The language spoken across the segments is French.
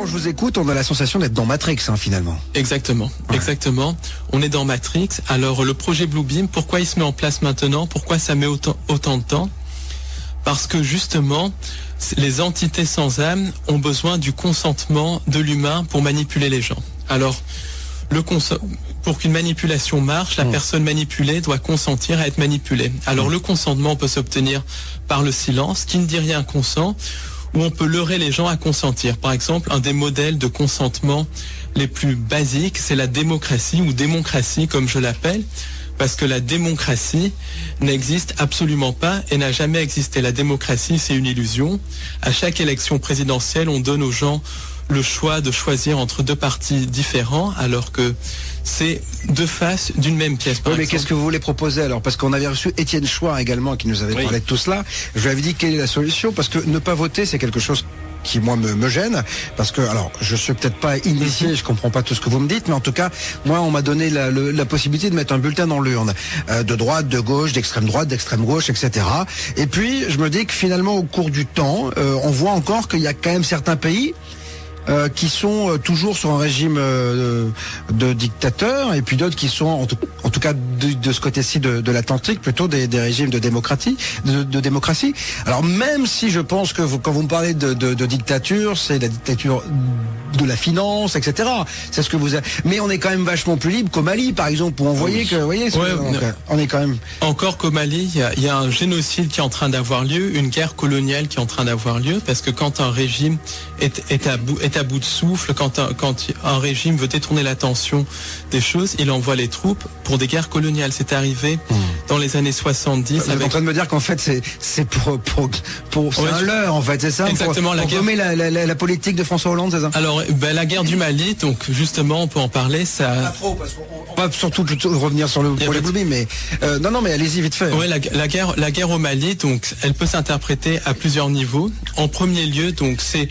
quand je vous écoute, on a la sensation d'être dans Matrix, finalement. Exactement, exactement. On est dans Matrix. Alors, le projet Bluebeam, pourquoi il se met en place maintenant? Pourquoi ça met autant de temps? Parce que justement, les entités sans âme ont besoin du consentement de l'humain pour manipuler les gens. Alors, pour qu'une manipulation marche, la personne manipulée doit consentir à être manipulée. Alors, le consentement peut s'obtenir par le silence, qui ne dit rien consent, ou on peut leurrer les gens à consentir. Par exemple, un des modèles de consentement les plus basiques, c'est la démocratie, ou démocratie comme je l'appelle, parce que la démocratie n'existe absolument pas et n'a jamais existé. La démocratie, c'est une illusion. À chaque élection présidentielle, on donne aux gens le choix de choisir entre deux partis différents, alors que c'est deux faces d'une même pièce. Oui, mais qu'est-ce que vous voulez proposer alors? Parce qu'on avait reçu Étienne Chouard également qui nous avait parlé de tout cela. Je lui avais dit quelle est la solution, parce que ne pas voter, c'est quelque chose qui moi me gêne, parce que alors je suis peut-être pas initié, je comprends pas tout ce que vous me dites, mais en tout cas moi on m'a donné la possibilité de mettre un bulletin dans l'urne, de droite, de gauche, d'extrême droite, d'extrême gauche, etc. Et puis je me dis que finalement au cours du temps, on voit encore qu'il y a quand même certains pays qui sont toujours sur un régime de dictateur, et puis d'autres qui sont en tout cas de ce côté-ci de l'Atlantique plutôt des régimes de démocratie. Alors même si je pense que quand vous me parlez de dictature, c'est la dictature de la finance, etc. C'est ce que vous avez. Mais on est quand même vachement plus libre qu'au Mali, par exemple, où on voyait que, vous voyez, on est quand même. Encore qu'au Mali, il y a un génocide qui est en train d'avoir lieu, une guerre coloniale qui est en train d'avoir lieu, parce que quand un régime est à bout de souffle, quand un régime veut détourner l'attention des choses, il envoie les troupes pour des guerres coloniales. C'est arrivé dans les années 70. Vous êtes en train de me dire qu'en fait c'est pour c'est un leurre, en fait, c'est ça? Exactement, pour gommer la politique de François Hollande, c'est ça? Alors, la guerre du Mali, donc justement, on peut en parler. Ça. Pas trop, parce qu'on va surtout revenir sur le projet Bluebeam, mais non, mais allez-y vite fait. Oui, la guerre au Mali, donc, elle peut s'interpréter à plusieurs niveaux. En premier lieu, donc, c'est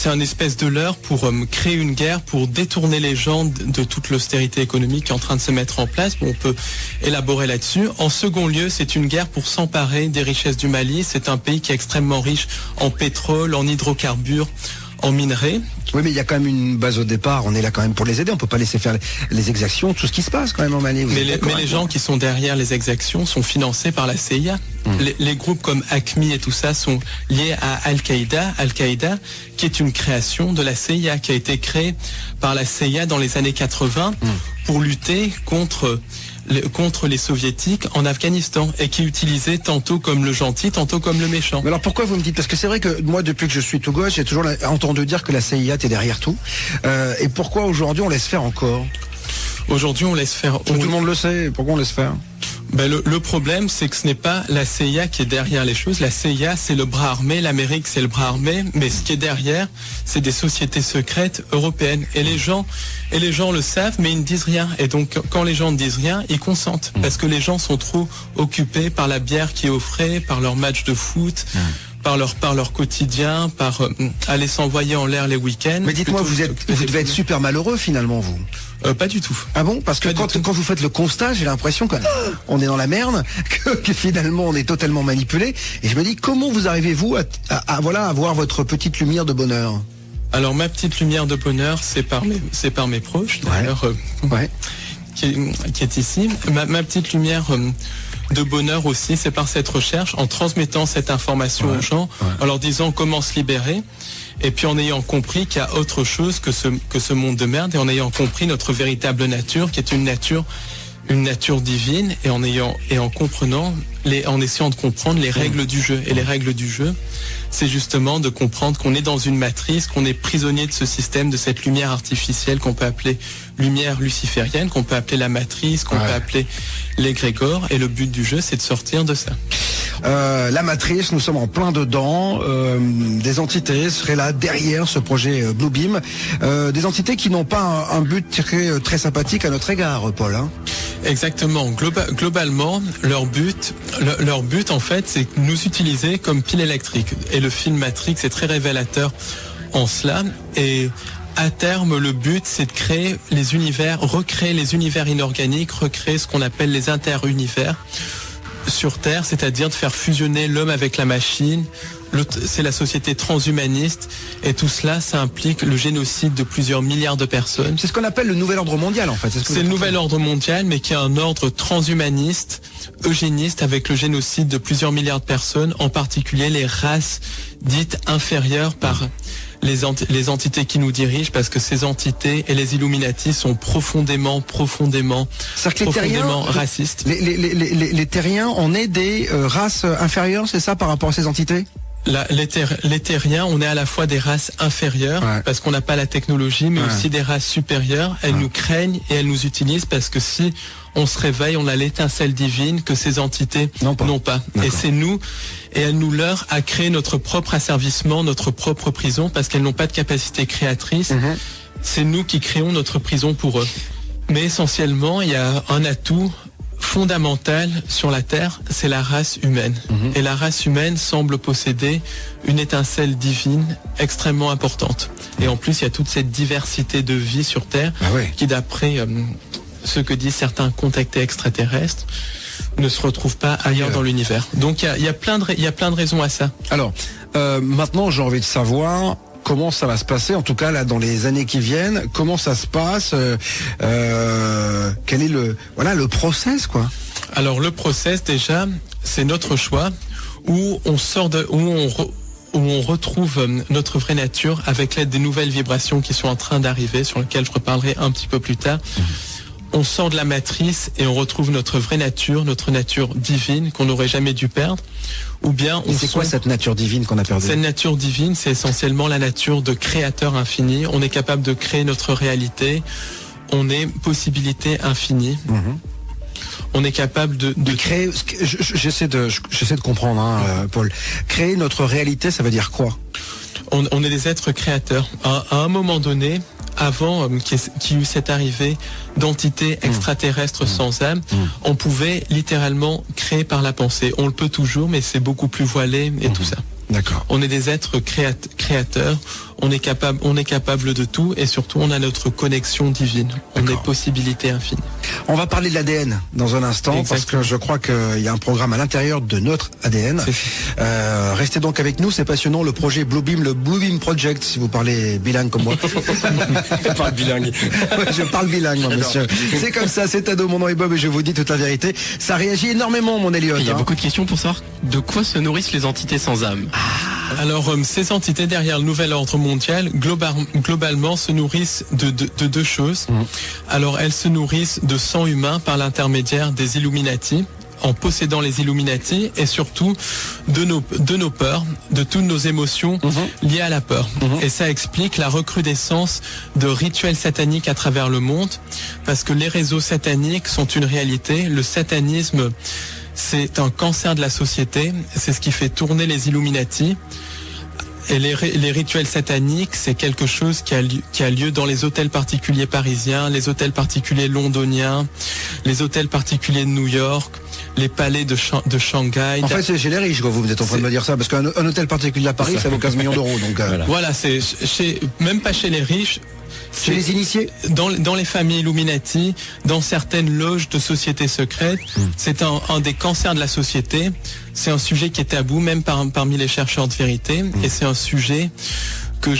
un espèce de leurre pour créer une guerre, pour détourner les gens de toute l'austérité économique qui est en train de se mettre en place. On peut élaborer là-dessus. En second lieu, c'est une guerre pour s'emparer des richesses du Mali. C'est un pays qui est extrêmement riche en pétrole, en hydrocarbures, en minerais. Oui, mais il y a quand même une base au départ. On est là quand même pour les aider. On peut pas laisser faire les exactions, tout ce qui se passe quand même en Mali. Mais les gens qui sont derrière les exactions sont financés par la CIA. Les groupes comme AQMI et tout ça sont liés à Al-Qaïda. Al-Qaïda, qui est une création de la CIA, qui a été créée par la CIA dans les années 80 pour lutter contre les soviétiques en Afghanistan, et qui utilisait tantôt comme le gentil, tantôt comme le méchant. Mais alors pourquoi vous me dites? Parce que c'est vrai que moi, depuis que je suis tout gauche, j'ai toujours entendu dire que la CIA était derrière tout. Et pourquoi aujourd'hui on laisse faire encore? Aujourd'hui on laisse faire. Tout le monde le sait, pourquoi on laisse faire? Le problème, c'est que ce n'est pas la CIA qui est derrière les choses. La CIA, c'est le bras armé, l'Amérique, c'est le bras armé, mais ce qui est derrière, c'est des sociétés secrètes européennes. Et les gens le savent, mais ils ne disent rien. Et donc, quand les gens ne disent rien, ils consentent. Parce que les gens sont trop occupés par la bière qui est offrée, par leur match de foot, par leur quotidien, par aller s'envoyer en l'air les week-ends. Mais dites-moi, vous devez être super malheureux finalement, vous? Pas du tout. Ah bon? Parce que quand vous faites le constat, j'ai l'impression qu'on est dans la merde, que finalement on est totalement manipulé. Et je me dis, comment vous arrivez-vous à avoir votre petite lumière de bonheur? Alors ma petite lumière de bonheur, c'est par mes proches, d'ailleurs, qui est ici. Ma petite lumière de bonheur aussi, c'est par cette recherche, en transmettant cette information aux gens, en leur disant comment se libérer. Et puis en ayant compris qu'il y a autre chose que ce monde de merde, et en ayant compris notre véritable nature, qui est une nature divine, et en essayant de comprendre les règles du jeu. Et les règles du jeu, c'est justement de comprendre qu'on est dans une matrice, qu'on est prisonnier de ce système, de cette lumière artificielle qu'on peut appeler lumière luciférienne, qu'on peut appeler la matrice, qu'on peut appeler l'égrégore. Et le but du jeu, c'est de sortir de ça. La matrice, nous sommes en plein dedans. Des entités seraient là derrière ce projet Bluebeam. Des entités qui n'ont pas un but très sympathique à notre égard, Paul. Exactement. Globalement, leur but en fait, c'est nous utiliser comme pile électrique. Et le film Matrix est très révélateur en cela. Et à terme, le but, c'est de créer les univers, recréer les univers inorganiques, recréer ce qu'on appelle les interunivers sur Terre, c'est-à-dire de faire fusionner l'homme avec la machine, c'est la société transhumaniste, et tout cela, ça implique le génocide de plusieurs milliards de personnes. C'est ce qu'on appelle le nouvel ordre mondial, en fait. C'est le nouvel ordre mondial, mais qui est un ordre transhumaniste, eugéniste, avec le génocide de plusieurs milliards de personnes, en particulier les races dites inférieures par les entités qui nous dirigent, parce que ces entités et les Illuminati sont profondément racistes. Les terriens, on est des races inférieures, c'est ça, par rapport à ces entités? Les terriens, on est à la fois des races inférieures, parce qu'on n'a pas la technologie, mais aussi des races supérieures. Elles nous craignent et elles nous utilisent, parce que si on se réveille, on a l'étincelle divine que ces entités n'ont pas. Et c'est nous, et elles nous leurrent à créer notre propre asservissement, notre propre prison, parce qu'elles n'ont pas de capacité créatrice. C'est nous qui créons notre prison pour eux. Mais essentiellement, il y a un atout fondamental sur la Terre, c'est la race humaine. Et la race humaine semble posséder une étincelle divine extrêmement importante. Et en plus, il y a toute cette diversité de vie sur Terre qui, d'après ce que disent certains contactés extraterrestres, ne se retrouve pas ailleurs dans l'univers. Donc il y a plein de raisons à ça. Alors, maintenant, j'ai envie de savoir comment ça va se passer, en tout cas là dans les années qui viennent, comment ça se passe, quel est le process, quoi. Alors le process, déjà, c'est notre choix, où on retrouve notre vraie nature avec l'aide des nouvelles vibrations qui sont en train d'arriver, sur lesquelles je reparlerai un petit peu plus tard. On sort de la matrice et on retrouve notre vraie nature, notre nature divine qu'on n'aurait jamais dû perdre. Ou bien c'est quoi cette nature divine qu'on a perdue? Cette nature divine, c'est essentiellement la nature de créateur infini. On est capable de créer notre réalité. On est possibilité infinie. On est capable de créer. J'essaie de comprendre, Paul. Créer notre réalité, ça veut dire quoi? On est des êtres créateurs. À un moment donné, avant qu'il y eut cette arrivée d'entités extraterrestres sans âme, on pouvait littéralement créer par la pensée. On le peut toujours, mais c'est beaucoup plus voilé et tout ça. D'accord. On est des êtres créateurs, on est capable de tout, et surtout on a notre connexion divine. On est possibilité infinie. On va parler de l'ADN dans un instant. Exactement. Parce que je crois qu'il y a un programme à l'intérieur de notre ADN. Restez donc avec nous, c'est passionnant, le projet Bluebeam, le Bluebeam Project, si vous parlez bilingue comme moi. Je parle bilingue. Je parle bilingue, moi, monsieur. C'est comme ça, c'est Ado, mon nom est Bob et je vous dis toute la vérité. Ça réagit énormément, mon Elliot. Il y a beaucoup de questions pour savoir de quoi se nourrissent les entités sans âme. Alors, ces entités derrière le nouvel ordre mondial, globalement, se nourrissent de deux choses. Alors, elles se nourrissent de sang humain par l'intermédiaire des Illuminati, en possédant les Illuminati, et surtout de nos peurs, de toutes nos émotions liées à la peur. Et ça explique la recrudescence de rituels sataniques à travers le monde, parce que les réseaux sataniques sont une réalité. Le satanisme, c'est un cancer de la société, c'est ce qui fait tourner les Illuminati. Et les rituels sataniques, c'est quelque chose qui a lieu dans les hôtels particuliers parisiens, les hôtels particuliers londoniens, les hôtels particuliers de New York, les palais de Shanghai. En fait, c'est chez les riches, quoi, vous êtes en train de me dire ça, parce qu'un hôtel particulier à Paris, ça vaut 15 millions d'euros. Donc, voilà, c'est même pas chez les riches. Chez les initiés, dans les familles Illuminati, dans certaines loges de sociétés secrètes, c'est un des cancers de la société. C'est un sujet qui est tabou, même parmi les chercheurs de vérité, et c'est un sujet que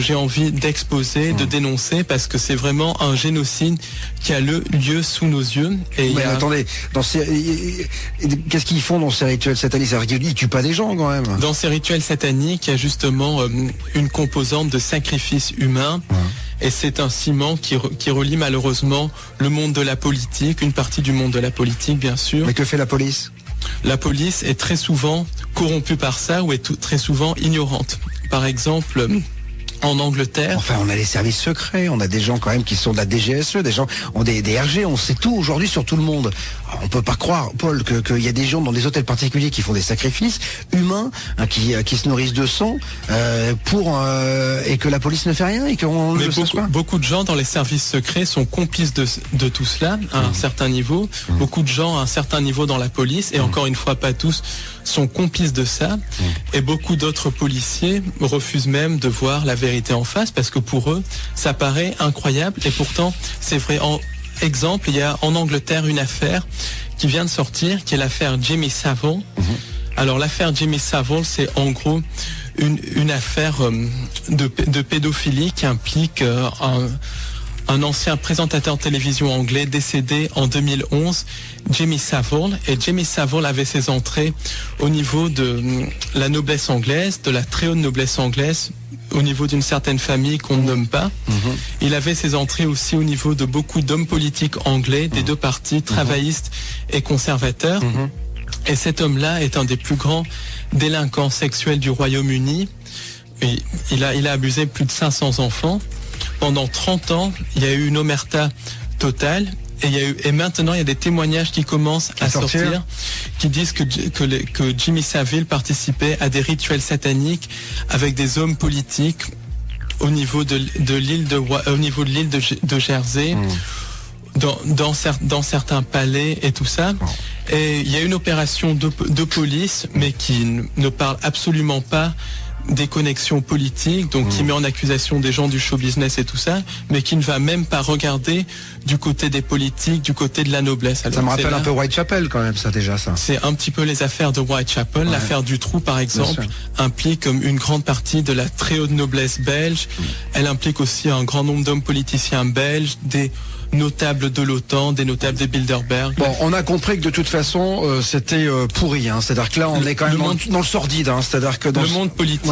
j'ai envie d'exposer, de dénoncer, parce que c'est vraiment un génocide qui a lieu sous nos yeux. Et attendez, qu'est-ce qu'ils font dans ces rituels sataniques? Ils tuent pas des gens, quand même. Dans ces rituels sataniques, il y a justement une composante de sacrifice humain. Et c'est un ciment qui relie malheureusement le monde de la politique, une partie du monde de la politique, bien sûr. Mais que fait la police? La police est très souvent corrompue par ça, ou est très souvent ignorante. Par exemple, en Angleterre. Enfin, on a les services secrets, on a des gens quand même qui sont de la DGSE, des gens ont des RG, on sait tout aujourd'hui sur tout le monde. Alors, on peut pas croire, Paul, qu'il y a des gens dans des hôtels particuliers qui font des sacrifices humains, qui se nourrissent de sang, et que la police ne fait rien et qu'on ne le sache pas. Beaucoup de gens dans les services secrets sont complices de tout cela à un certain niveau. Beaucoup de gens à un certain niveau dans la police, et encore une fois, pas tous, sont complices de ça. Et beaucoup d'autres policiers refusent même de voir la vérité en face, parce que pour eux, ça paraît incroyable, et pourtant, c'est vrai. Exemple, il y a en Angleterre une affaire qui vient de sortir, qui est l'affaire Jimmy Savile. Alors l'affaire Jimmy Savile, c'est en gros une affaire de pédophilie qui implique un ancien présentateur de télévision anglais décédé en 2011, Jimmy Savile. Et Jimmy Savile avait ses entrées au niveau de la noblesse anglaise, de la très haute noblesse anglaise, au niveau d'une certaine famille qu'on ne nomme pas. Il avait ses entrées aussi au niveau de beaucoup d'hommes politiques anglais, des deux partis, travaillistes et conservateurs. Et cet homme-là est un des plus grands délinquants sexuels du Royaume-Uni. Il a abusé plus de 500 enfants. Pendant 30 ans, il y a eu une omerta totale. Et maintenant, il y a des témoignages qui commencent à sortir, qui disent que Jimmy Savile participait à des rituels sataniques avec des hommes politiques au niveau de l'île de Jersey, dans certains palais et tout ça. Et il y a une opération de police, mais qui ne parle absolument pas des connexions politiques, donc qui met en accusation des gens du show business et tout ça, mais qui ne va même pas regarder du côté des politiques, du côté de la noblesse. Alors, ça me rappelle un peu Whitechapel quand même, ça déjà, ça. C'est un petit peu les affaires de Whitechapel. Ouais. L'affaire du trou, par exemple, implique comme une grande partie de la très haute noblesse belge. Elle implique aussi un grand nombre d'hommes politiciens belges, des notables de l'OTAN, des notables des Bilderberg. Bon, on a compris que de toute façon, c'était pourri. Hein. C'est-à-dire que là, on est quand même dans le sordide. Hein. C'est-à-dire que dans le monde politique,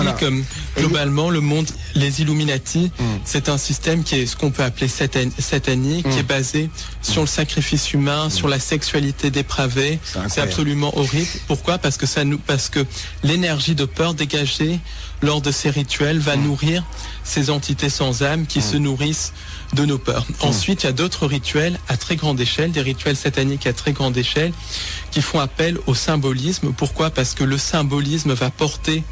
globalement, le monde, les Illuminati, c'est un système qui est ce qu'on peut appeler satanique, qui est basé sur le sacrifice humain, sur la sexualité dépravée. C'est absolument horrible. Pourquoi ? Parce que l'énergie de peur dégagée lors de ces rituels va nourrir ces entités sans âme qui se nourrissent de nos peurs. Ensuite, il y a d'autres rituels à très grande échelle, des rituels sataniques à très grande échelle, qui font appel au symbolisme. Pourquoi ? Parce que le symbolisme va porter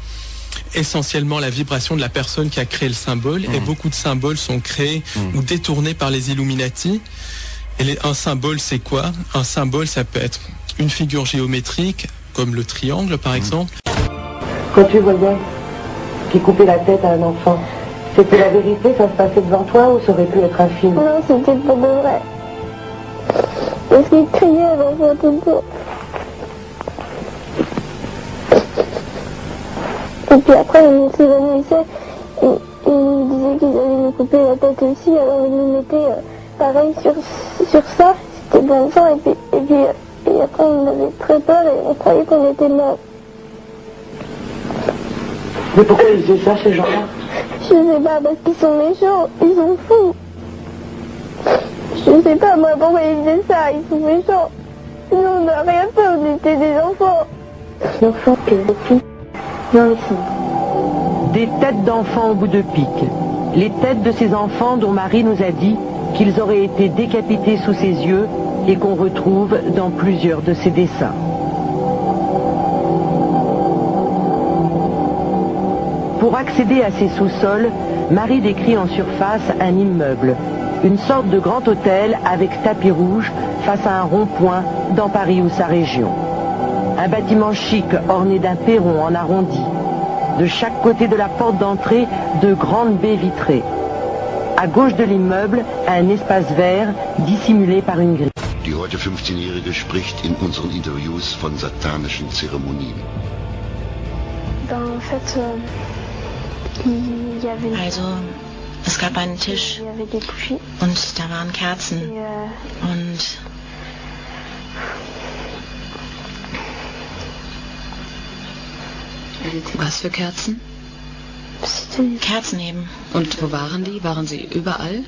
essentiellement la vibration de la personne qui a créé le symbole, et beaucoup de symboles sont créés ou détournés par les Illuminati. Et un symbole, c'est quoi ? Un symbole, ça peut être une figure géométrique, comme le triangle par exemple. Quand tu voyais qui coupait la tête à un enfant, c'était la vérité, ça se passait devant toi ou ça aurait pu être un film ? Non, c'était pour de vrai. Parce qu'il criait l'enfant tout le temps. Et puis après, il s'évanouissait, il nous disait qu'ils allaient nous couper la tête aussi, alors ils nous mettaient pareil sur ça, c'était devant le sang, et après on avait très peur et on croyait qu'on était morts. Mais pourquoi ils faisaient ça, ces gens-là ? Je sais pas, parce qu'ils sont méchants, ils sont fous. Je sais pas moi pourquoi ils faisaient ça, ils sont méchants. Nous on n'a rien fait, on était des enfants. Des enfants, non, ici. Des têtes d'enfants au bout de pique. Les têtes de ces enfants dont Marie nous a dit qu'ils auraient été décapités sous ses yeux et qu'on retrouve dans plusieurs de ses dessins. Pour accéder à ces sous-sols, Marie décrit en surface un immeuble, une sorte de grand hôtel avec tapis rouge face à un rond-point dans Paris ou sa région. Un bâtiment chic orné d'un perron en arrondi. De chaque côté de la porte d'entrée, de grandes baies vitrées. À gauche de l'immeuble, un espace vert dissimulé par une grille. Die heute 15-Jährige spricht in unseren Interviews von satanischen Zeremonien. En fait, il y avait Also, es gab einen Tisch und da waren Kerzen und was für Kerzen? Kerzen eben. Und wo waren die? Waren sie überall?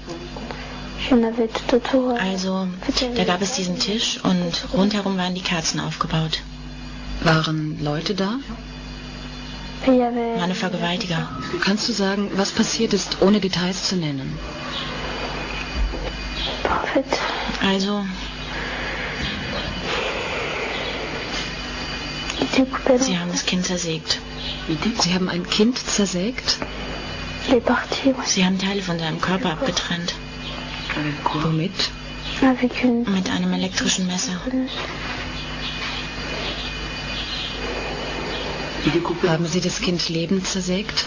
Also, da gab es diesen Tisch und rundherum waren die Kerzen aufgebaut. Waren Leute da? Meine Vergewaltiger. Kannst du sagen, was passiert ist, ohne Details zu nennen? Also, sie haben das Kind zersägt. Sie haben ein Kind zersägt? Sie haben Teile von seinem Körper abgetrennt. Womit? Mit einem elektrischen Messer. Haben Sie das Kind lebend zersägt?